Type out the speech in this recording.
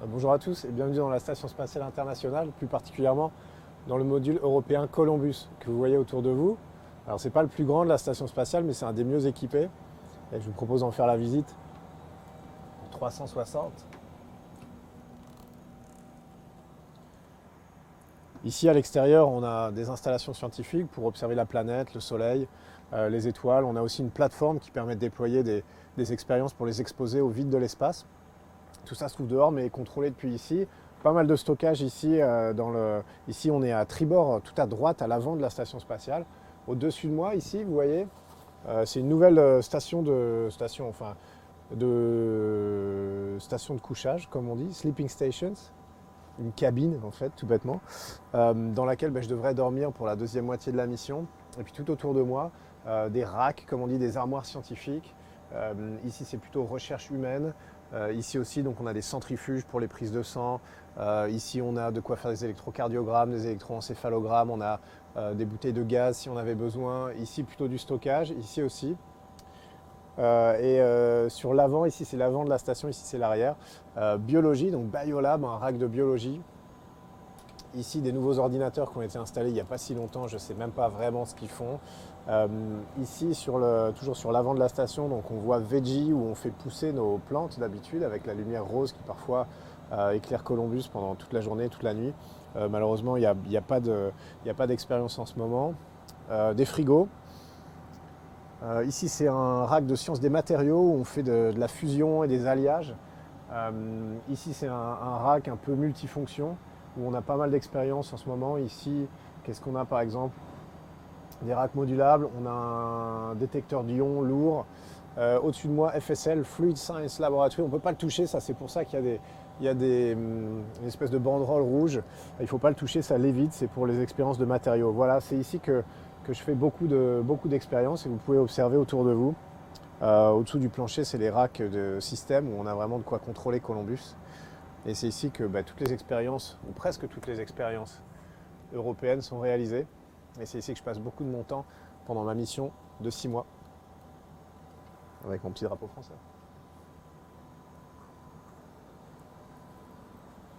Bonjour à tous et bienvenue dans la Station Spatiale Internationale, plus particulièrement dans le module européen Columbus que vous voyez autour de vous. Alors c'est pas le plus grand de la station spatiale mais c'est un des mieux équipés et je vous propose d'en faire la visite en 360. Ici à l'extérieur on a des installations scientifiques pour observer la planète, le soleil, les étoiles. On a aussi une plateforme qui permet de déployer des expériences pour les exposer au vide de l'espace. Tout ça se trouve dehors mais est contrôlé depuis ici. Pas mal de stockage ici. Ici on est à tribord, tout à droite, à l'avant de la station spatiale. Au-dessus de moi, ici, vous voyez, c'est une nouvelle station de couchage, comme on dit, sleeping stations, une cabine en fait, tout bêtement, dans laquelle je devrais dormir pour la deuxième moitié de la mission. Et puis tout autour de moi, des racks, comme on dit, des armoires scientifiques. Ici, c'est plutôt recherche humaine. Ici aussi, donc, on a des centrifuges pour les prises de sang. Ici, on a de quoi faire des électrocardiogrammes, des électroencéphalogrammes. On a des bouteilles de gaz si on avait besoin. Ici, plutôt du stockage. Ici aussi. Sur l'avant, ici, c'est l'avant de la station. Ici, c'est l'arrière. Biologie, donc Biolab, un rack de biologie. Ici, des nouveaux ordinateurs qui ont été installés il n'y a pas si longtemps, je ne sais même pas vraiment ce qu'ils font. Ici, toujours sur l'avant de la station, donc on voit Veggie où on fait pousser nos plantes d'habitude avec la lumière rose qui parfois éclaire Columbus pendant toute la journée, toute la nuit. Malheureusement, il n'y a pas d'expérience en ce moment. Des frigos. Ici, c'est un rack de sciences des matériaux où on fait de la fusion et des alliages. Ici, c'est un rack un peu multifonction où on a pas mal d'expérience en ce moment. Ici, qu'est-ce qu'on a par exemple? Des racks modulables, on a un détecteur d'ions lourd. Au-dessus de moi, FSL, Fluid Science Laboratory, on ne peut pas le toucher, ça c'est pour ça qu'il y a une espèce de banderole rouge. Il ne faut pas le toucher, ça lévite, c'est pour les expériences de matériaux. Voilà, c'est ici que je fais beaucoup d'expériences et vous pouvez observer autour de vous. Au-dessous du plancher, c'est les racks de système où on a vraiment de quoi contrôler Columbus. Et c'est ici que toutes les expériences, ou presque toutes les expériences européennes sont réalisées. Et c'est ici que je passe beaucoup de mon temps pendant ma mission de 6 mois avec mon petit drapeau français.